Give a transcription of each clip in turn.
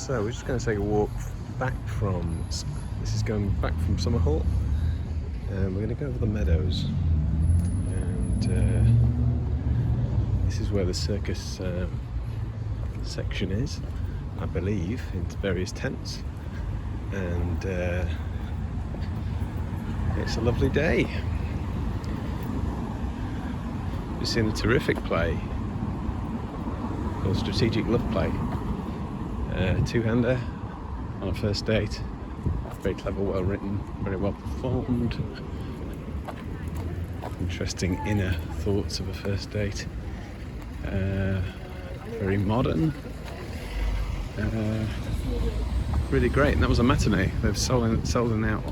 So we're just going to take a walk back from, this is going back from Summerhall, and we're going to go over the Meadows, and this is where the circus section is, I believe, in various tents, and it's a lovely day. We've seen a terrific play called Strategic Love Play, two-hander on a first date, very clever, well written, very well performed, interesting inner thoughts of a first date, very modern, really great. And that was a matinee. They're selling out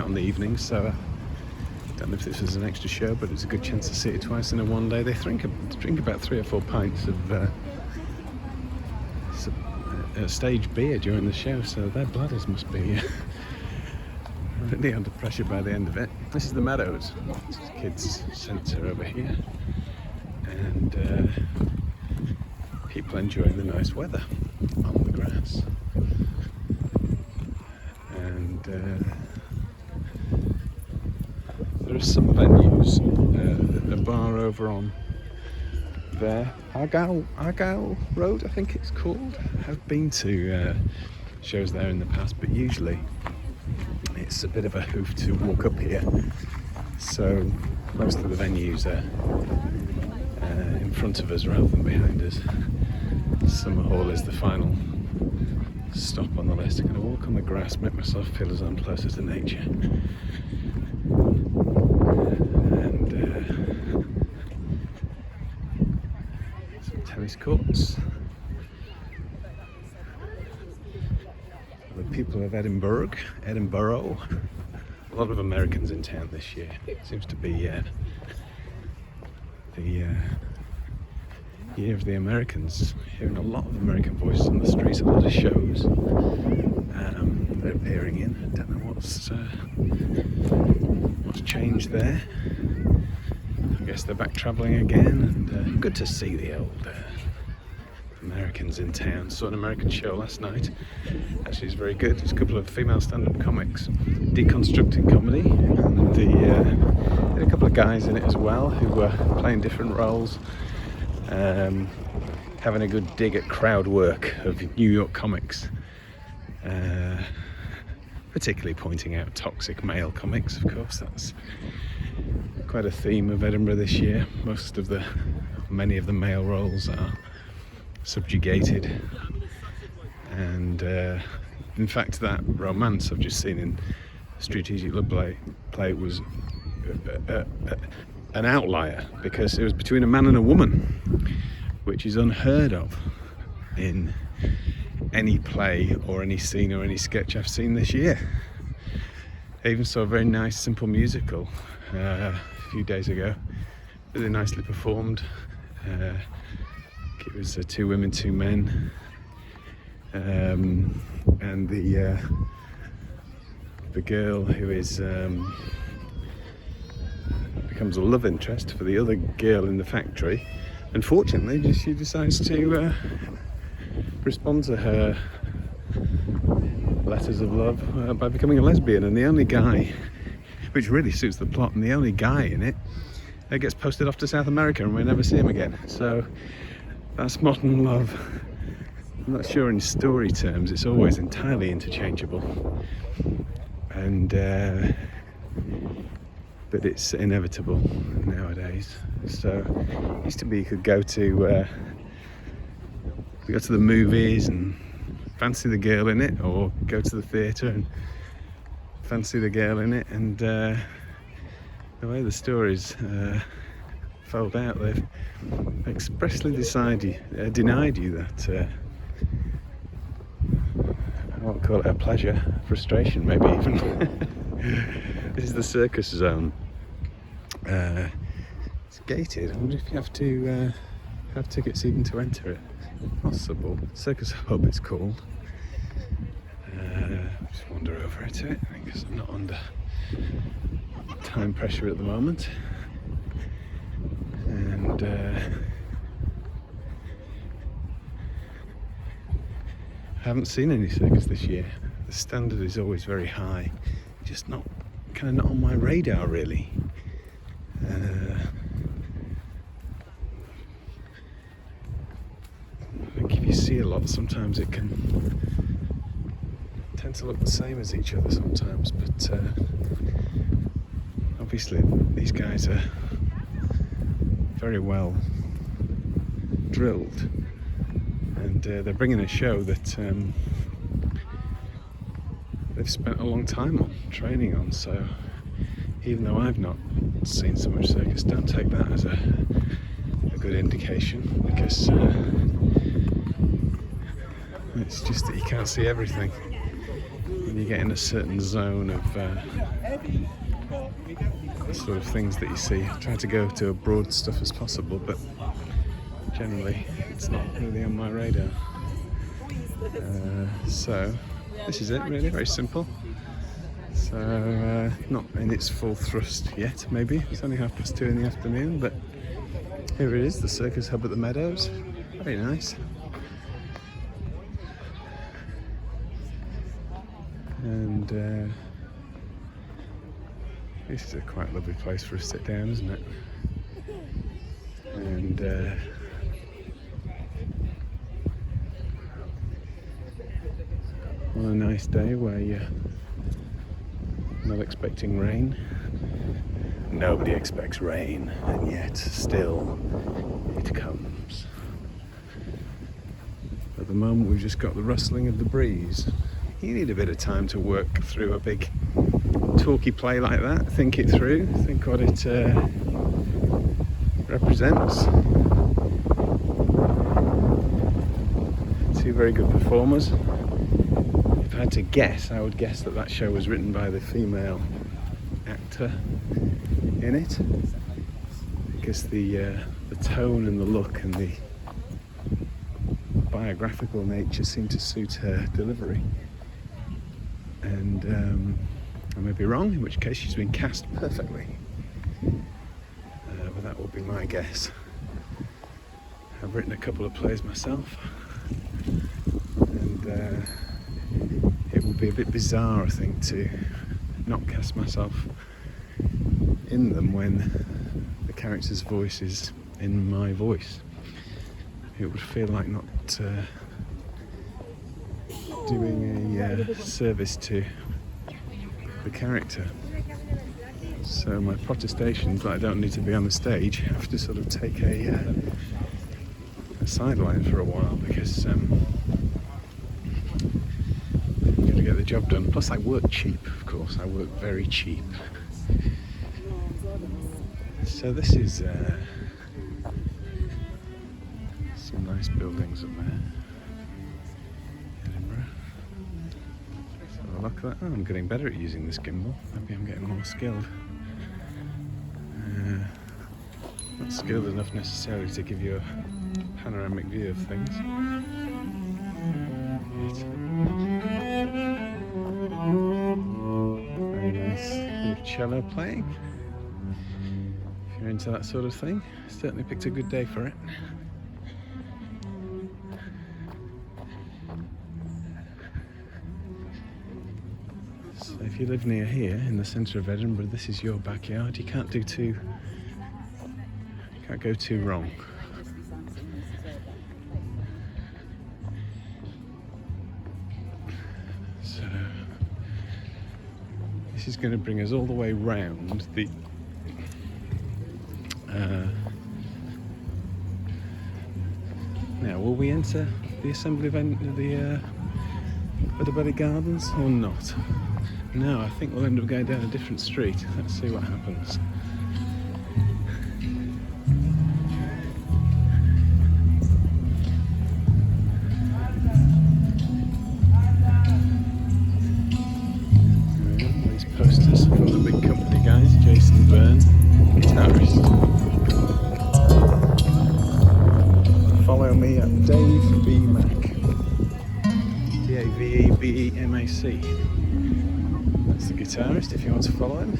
on the evenings, so I don't know if this was an extra show, but it's a good chance to see it twice in a one day. They drink about 3 or 4 pints of stage beer during the show, so their bladders must be really under pressure by the end of it. This is the Meadows. This is kids' centre over here, and people enjoying the nice weather on the grass. And there are some venues, a bar over on there, Argyle Road, I think it's called. I've been to shows there in the past, but usually it's a bit of a hoof to walk up here. So most of the venues are in front of us rather than behind us. Summerhall is the final stop on the list. I'm going to walk on the grass, make myself feel as I'm closer to nature. And some tennis courts. The people of Edinburgh. A lot of Americans in town this year. It seems to be the year of the Americans. Hearing a lot of American voices on the streets, a lot of shows they're appearing in. I don't know what's changed there. I guess they're back travelling again, and good to see the old Americans in town. Saw an American show last night. Actually, it's very good. There's a couple of female stand-up comics deconstructing comedy, and there are a couple of guys in it as well who were playing different roles, having a good dig at crowd work of New York comics, particularly pointing out toxic male comics. Of course, that's quite a theme of Edinburgh this year. Many of the male roles are subjugated, and in fact that romance I've just seen in Strategic Love Play was an outlier, because it was between a man and a woman, which is unheard of in any play or any scene or any sketch I've seen this year. I even saw a very nice simple musical a few days ago, really nicely performed. It was 2 women, 2 men, and the girl who is becomes a love interest for the other girl in the factory. Unfortunately, she decides to respond to her letters of love by becoming a lesbian, and the only guy, which really suits the plot, and the only guy in it gets posted off to South America, and we never see him again. So that's modern love. I'm not sure in story terms it's always entirely interchangeable, and but it's inevitable nowadays. So it used to be you could go to the movies and fancy the girl in it, or go to the theatre and fancy the girl in it, and the way the stories fold out, they've expressly denied you that I won't call it a pleasure, frustration maybe even. This is the circus zone. It's gated. I wonder if you have to have tickets even to enter it. Possible. Circus Hub it's called. Just wander over to it because I'm not under time pressure at the moment. And I haven't seen any circus this year. The standard is always very high, just not on my radar really. I think if you see a lot, sometimes it can tend to look the same as each other sometimes, but obviously these guys are very well drilled, and they're bringing a show that they've spent a long time on training on. So even though I've not seen so much circus, don't take that as a good indication, because it's just that you can't see everything when you get in a certain zone of the sort of things that you see. I try to go to as broad stuff as possible, but generally it's not really on my radar. So this is it really, very simple. So not in its full thrust yet, maybe. It's only 2:30 in the afternoon, but here it is, the circus hub at the Meadows. Very nice. And this is a quite lovely place for a sit down, isn't it? And on a nice day where you're not expecting rain. Nobody expects rain, and yet still it comes. At the moment we've just got the rustling of the breeze. You need a bit of time to work through a big talky play like that, think it through, think what it represents. Two very good performers. If I had to guess, I would guess that show was written by the female actor in it, because the tone and the look and the biographical nature seem to suit her delivery. And I may be wrong, in which case she's been cast perfectly. But that will be my guess. I've written a couple of plays myself, and it would be a bit bizarre, I think, to not cast myself in them when the character's voice is in my voice. It would feel like not doing a service to the character. So my protestations that I don't need to be on the stage have to sort of take a sideline for a while, because I'm going to get the job done. Plus I work cheap, of course. I work very cheap. So this is some nice buildings up there. Edinburgh. So look at that. Oh, I'm getting better at using this gimbal. Maybe I'm getting more skilled. Not skilled enough necessarily to give you a panoramic view of things. Very nice little cello playing. If you're into that sort of thing, certainly picked a good day for it. So if you live near here in the centre of Edinburgh, this is your backyard. You can't go too wrong. So this is going to bring us all the way round the now will we enter the assembly event of the Edinburgh Gardens or not? No, I think we'll end up going down a different street. Let's see what happens. These posters from the big company guys, Jason Byrne, guitarist. Follow me at Dave B. Mac. DAVEBEMAC. That's the guitarist if you want to follow him.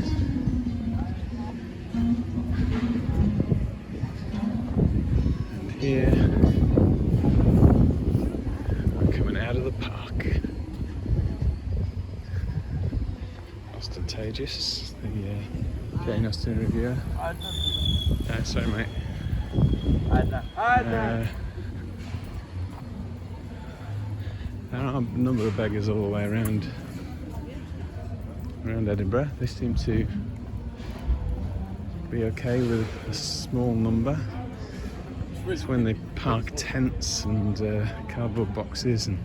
And here we're coming out of the park. Ostentatious, the Jane Austen reviewer. Sorry, mate. There are a number of beggars all the way around Edinburgh. They seem to be okay with a small number. It's when they park tents and cardboard boxes and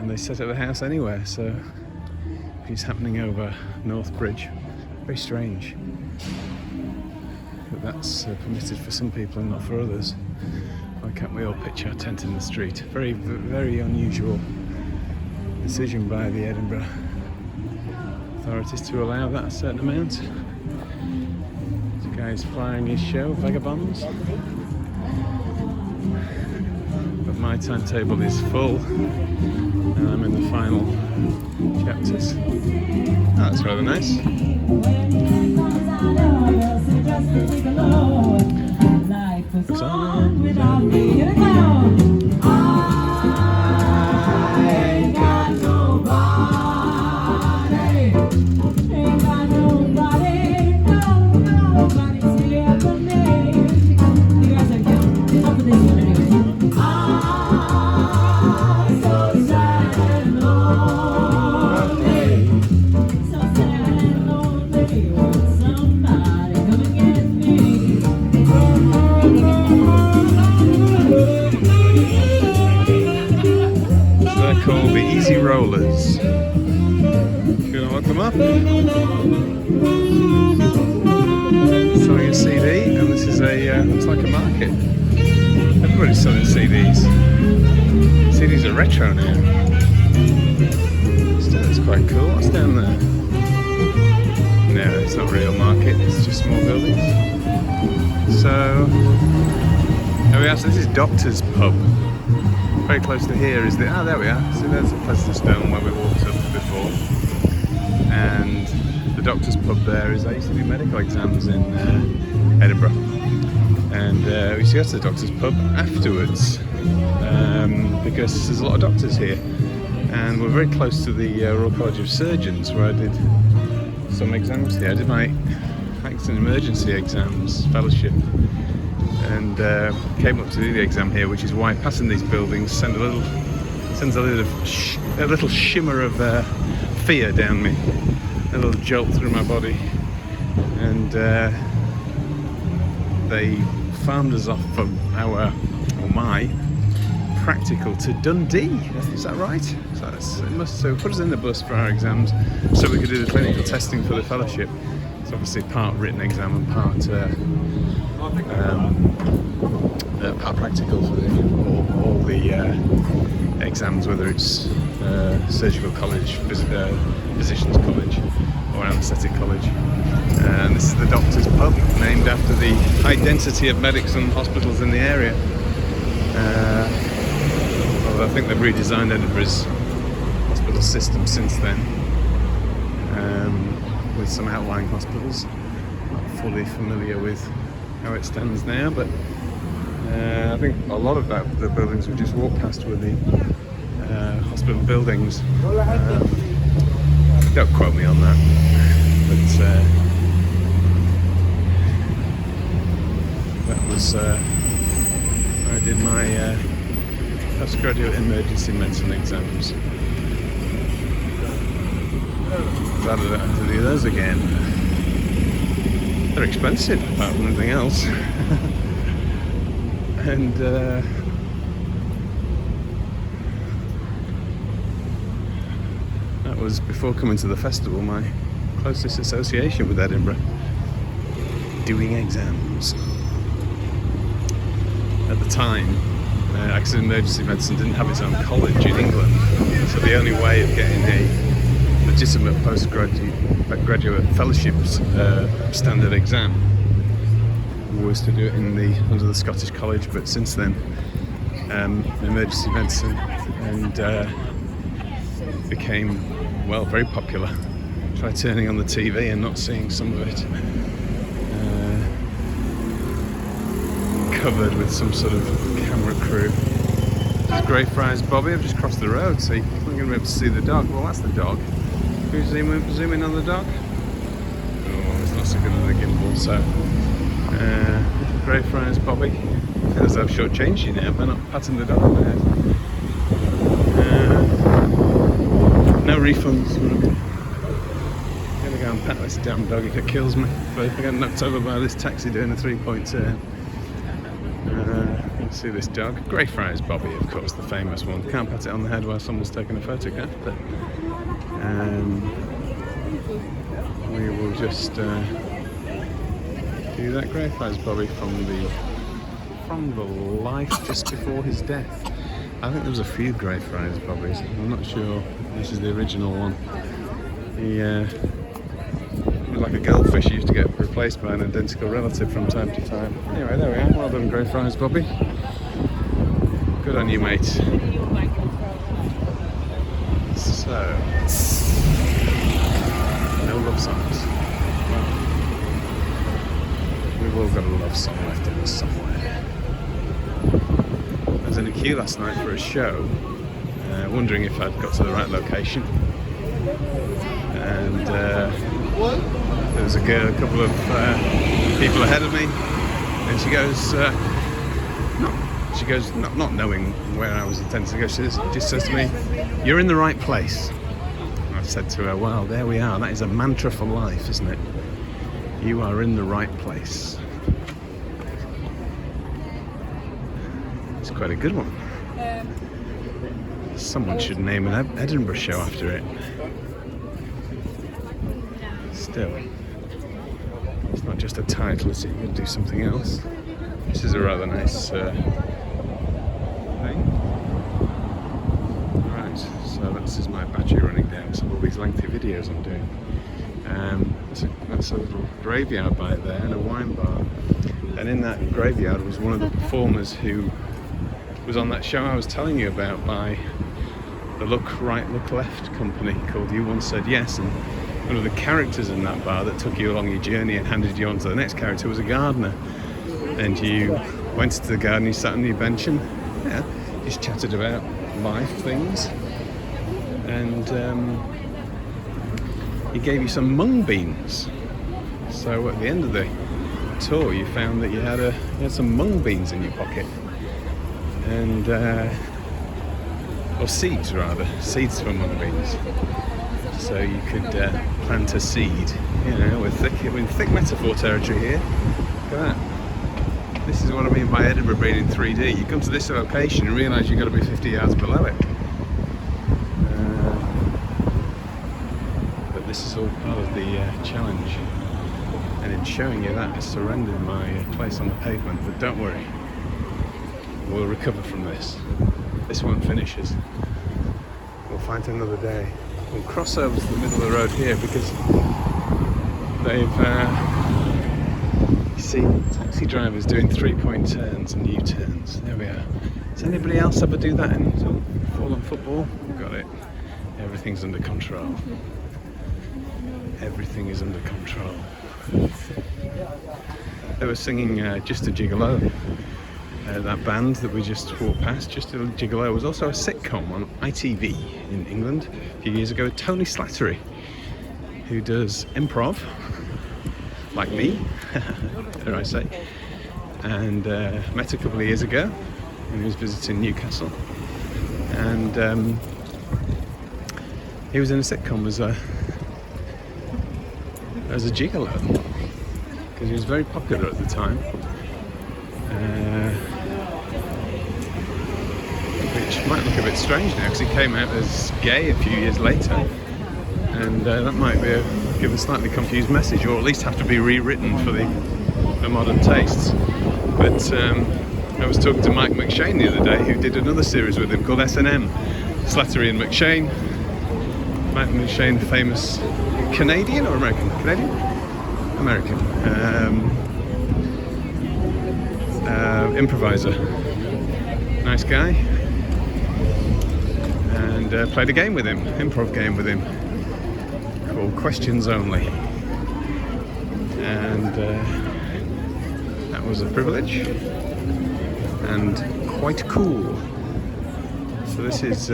they set up a house anywhere. So it's happening over North Bridge. Very strange that that's permitted for some people and not for others. Why can't we all pitch our tent in the street? Very, very unusual decision by the Edinburgh authorities to allow that a certain amount. This guy's flying his show, Vagabonds. But my timetable is full and I'm in the final chapters. Oh, that's rather nice. Looks on without me. Here it goes. I ain't got nobody. Ain't got nobody. Nobody's here but me. You guys are cute. Up for this one anyway. I'm so sad and lonely. So sad and lonely. Want somebody come and get me. They're called the Easy Rollers. You gonna look them up? Selling a CD, and this is a looks like a market. Everybody's selling CDs. CDs are retro now. Still, it's quite cool. What's down there? No, it's not a real market. It's just small buildings. So, there we are. So this is Doctor's Pub. Very close to here is the, there we are. So there's the Pleasantstone where we walked up before. And the Doctor's Pub there is, I used to do medical exams in Edinburgh. And we used to go to the Doctor's Pub afterwards because there's a lot of doctors here. And we're very close to the Royal College of Surgeons where I did some exams here. I did my accident emergency exams fellowship. And came up to do the exam here, which is why passing these buildings sends a little shimmer of fear down me, a little jolt through my body. And they farmed us off from my practical to Dundee. Is that right? So put us in the bus for our exams, so we could do the clinical testing for the fellowship. It's obviously part written exam and part practical for all the exams, whether it's surgical college, physicians college, or anaesthetic college. And this is the Doctor's Pub, named after the high density of medics and hospitals in the area. Although I think they've redesigned Edinburgh's hospital system since then, with some outlying hospitals. Not fully familiar with how it stands now, but I think a lot of the buildings we just walked past were the hospital buildings. Don't quote me on that, but that was where I did my postgraduate emergency medicine exams. Glad I don't have to do those again. They're expensive, apart from anything else. And that was, before coming to the festival, my closest association with Edinburgh. Doing exams. At the time, accident emergency medicine didn't have its own college in England, so the only way of getting a legitimate postgraduate fellowships standard exam was to do it under the Scottish College. But since then, emergency medicine became, well, very popular. Try turning on the TV and not seeing some of it covered with some sort of camera crew. Greyfriars Bobby. I've just crossed the road, so I'm going to be able to see the dog. Well, that's the dog. Can we zoom in on the dog? Oh, it's not so good on the gimbal. So, Greyfriars Bobby. I feel as though I've shortchanged you now by not patting the dog on the head. No refunds. I'm going to go and pet this damn dog if it kills me. But if I get knocked over by this taxi doing a 3-point turn. You can see this dog. Greyfriars Bobby, of course, the famous one. Can't pat it on the head while someone's taking a photograph, but we will just do that. Greyfriars Bobby from the life just before his death. I think there was a few Greyfriars Bobbies. I'm not sure this is the original one. He was like a goldfish. He used to get replaced by an identical relative from time to time. Anyway, there we are. Well done, Greyfriars Bobby. Good on you, mate. So, no love songs. Well, we've all got a love song left in us somewhere. I was in a queue last night for a show, wondering if I'd got to the right location. And there was a girl, a couple of people ahead of me, and she goes, not knowing where I was intending to go, she just says to me, "You're in the right place." And I said to her, "Well, there we are. That is a mantra for life, isn't it? You are in the right place." It's quite a good one. Someone should name an Edinburgh show after it. Still, it's not just a title, is it? You can do something else. This is a rather nice thing. Right, so this is my battery running down, so all these lengthy videos I'm doing. That's a little graveyard by there and a wine bar. And in that graveyard was one of the performers who was on that show I was telling you about by the Look Right, Look Left company called You Once Said Yes. And one of the characters in that bar that took you along your journey and handed you on to the next character was a gardener. And you went to the garden, you sat on your bench and just chatted about life things. And he gave you some mung beans. So at the end of the tour, you found that you had some mung beans in your pocket. And or seeds rather, seeds for mung beans. So you could plant a seed. We're in thick metaphor territory here. Look at that. This is what I mean by Edinburgh being in 3D. You come to this location and realise you've got to be 50 yards below it. But this is all part of the challenge. And in showing you that, I surrendered my place on the pavement. But don't worry, we'll recover from this. This one finishes. We'll find another day. We'll cross over to the middle of the road here because they've, you see, taxi drivers doing 3-point turns and U-turns. There we are. Does anybody else ever do that in fallen football? Got it. Everything's under control. Everything is under control. They were singing Just a Gigolo. That band that we just walked past, Just a Gigolo, was also a sitcom on ITV in England a few years ago with Tony Slattery, who does improv, like me, dare I say, and met a couple of years ago when he was visiting Newcastle, and he was in a sitcom as a gigolo, because he was very popular at the time. Which might look a bit strange now because he came out as gay a few years later, and that might give a slightly confused message, or at least have to be rewritten for the modern tastes. But I was talking to Mike McShane the other day, who did another series with him called S&M, Slattery and McShane. Mike McShane, famous Canadian or American? Canadian? American. Improviser. Nice guy. And played a game with him, improv game with him, called Questions Only. And that was a privilege and quite cool. this is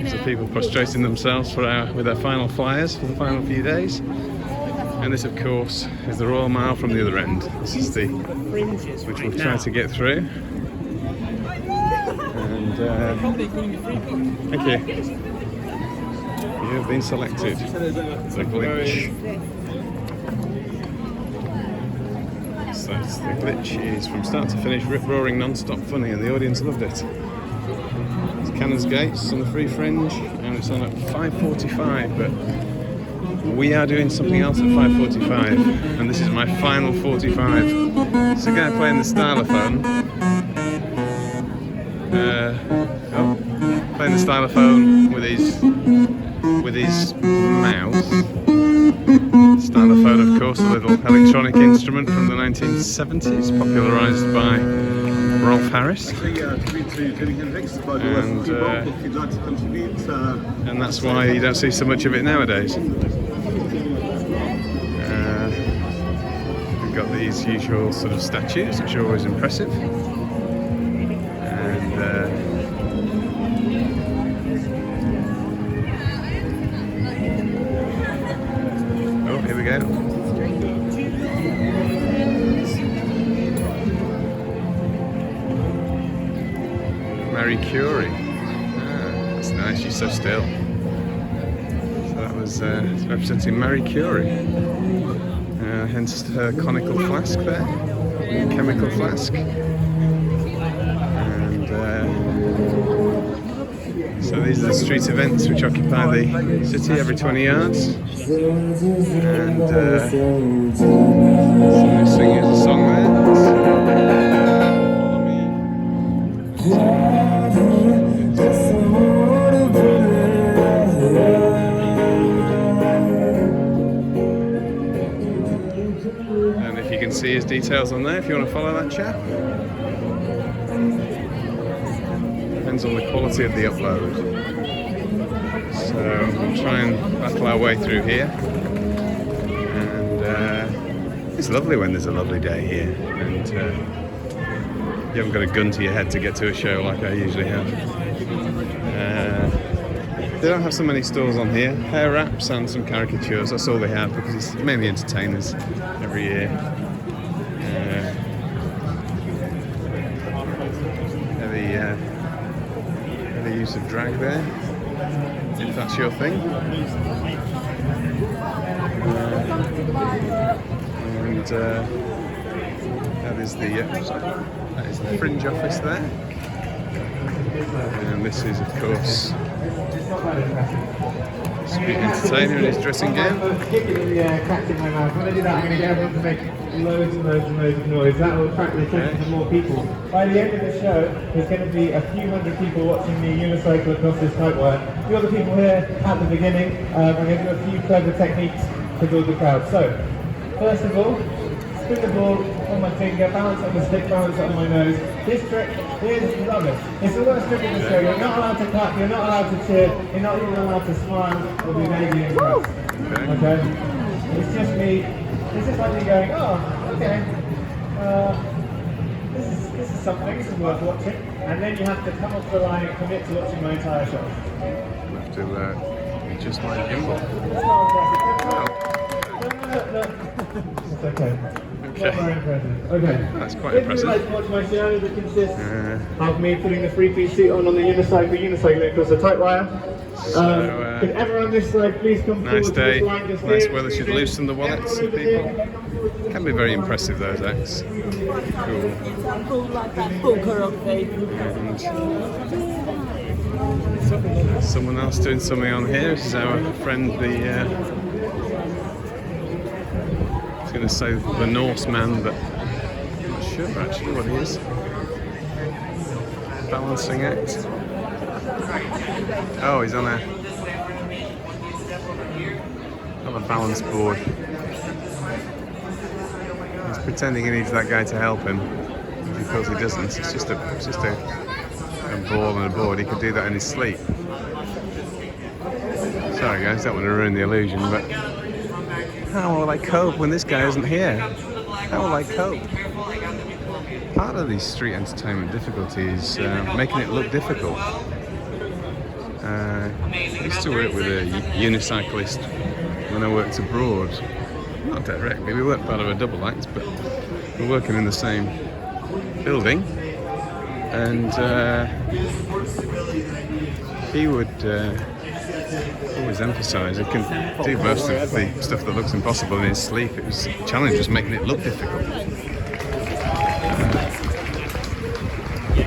some people prostrating themselves with their final flyers for the final few days. And this, of course, is the Royal Mile from the other end. This is the which we'll try to get through. And thank you. You have been selected. The glitch. So the glitch is from start to finish, rip-roaring, non-stop funny, and the audience loved it. It's Cannons Gates on the Free Fringe, and it's on at 5:45, but we are doing something else at 5:45, and this is my final 45. It's a guy playing the stylophone. Playing the stylophone with his mouth. Stylophone, of course, a little electronic instrument from the 1970s, popularised by Rolf Harris. And that's why you don't see so much of it nowadays. We've got these usual sort of statues, which are always impressive. And oh, here we go. Marie Curie. That's nice, she's so still. So that was representing Marie Curie. Hence her conical flask there, chemical flask. And so these are the street events which occupy the city every 20 yards. And somebody's singing a song there. And if you can see his details on there, if you want to follow that chap. Depends on the quality of the upload. So we'll try and battle our way through here. And it's lovely when there's a lovely day here. And you haven't got a gun to your head to get to a show like I usually have. They don't have so many stalls on here. Hair wraps and some caricatures, that's all they have, because it's mainly entertainers every year. The use of drag there, if that's your thing. And that is the Fringe office there. And this is, of course, Street entertainer in his dressing gown. When I do that, I'm going to get everyone to make loads and loads and loads of noise. That will attract the attention of more people. By the end of the show, there's going to be a few hundred people watching me unicycle across this tight wire. A few other people here at the beginning. I'm going to do a few clever techniques to build the crowd. So, first of all, spin the ball on my finger, balance on the stick, balance on my nose. This trick is rubbish. It's the worst trick in the show. You're not allowed to clap, you're not allowed to cheer, you're not even allowed to smile or be vaguely impressed. Okay? It's just me. It's just like me going, oh, okay. This is something, this is worth watching. And then you have to come off the line and commit to watching my entire show. You have to just like gimbal. It's okay. Okay. Not very impressive. Okay. That's quite if impressive. If you'd like to watch my show, that consists of me putting the three-piece suit on the unicycle across the tight wire. Could everyone on this side please come forward nice to day, this line just nice here. weather should loosen the wallets of people. Can be very impressive, those acts. Cool. Like that poker of faith. And someone else doing something on here. This is our friend, I was going to say the Norseman, but I'm not sure actually what he is. Balancing act. Oh, he's on a balance board. He's pretending he needs that guy to help him. Because he doesn't. It's just a ball and a board. He could do that in his sleep. Sorry guys, don't want to ruin the illusion, but how will I cope when this guy isn't here? How will I cope? Part of the street entertainment difficulty is making it look difficult. I used to work with a unicyclist when I worked abroad. Not directly, we weren't part of a double act, but we're working in the same building. And he would always emphasise he can do most of the stuff that looks impossible in his sleep. The challenge was making it look difficult.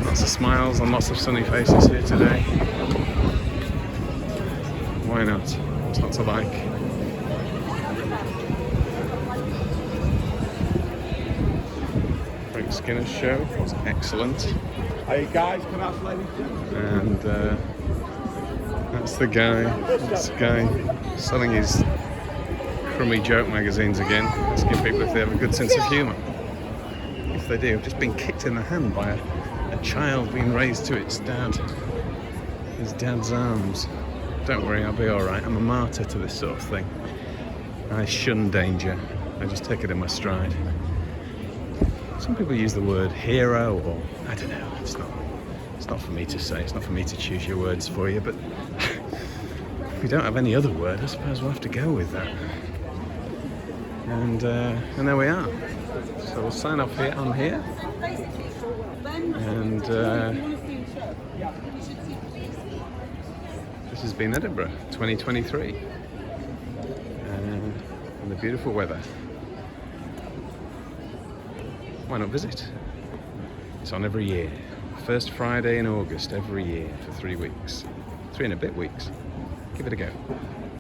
Lots of smiles and lots of sunny faces here today. Why not? What's not to like? Frank Skinner's show was excellent. Hey guys, can I play? And that's the guy selling his crummy joke magazines again, asking people if they have a good sense of humour. If they do, I've just been kicked in the hand by a child being raised to his dad's arms. Don't worry, I'll be alright. I'm a martyr to this sort of thing. I shun danger. I just take it in my stride. Some people use the word hero, or I don't know. It's not for me to say. It's not for me to choose your words for you. But if we don't have any other word, I suppose we'll have to go with that. And there we are. So we'll sign off here. I'm here. And this has been Edinburgh 2023. And the beautiful weather. Why not visit? It's on every year. First Friday in August every year for 3 weeks. 3 and a bit weeks. Give it a go.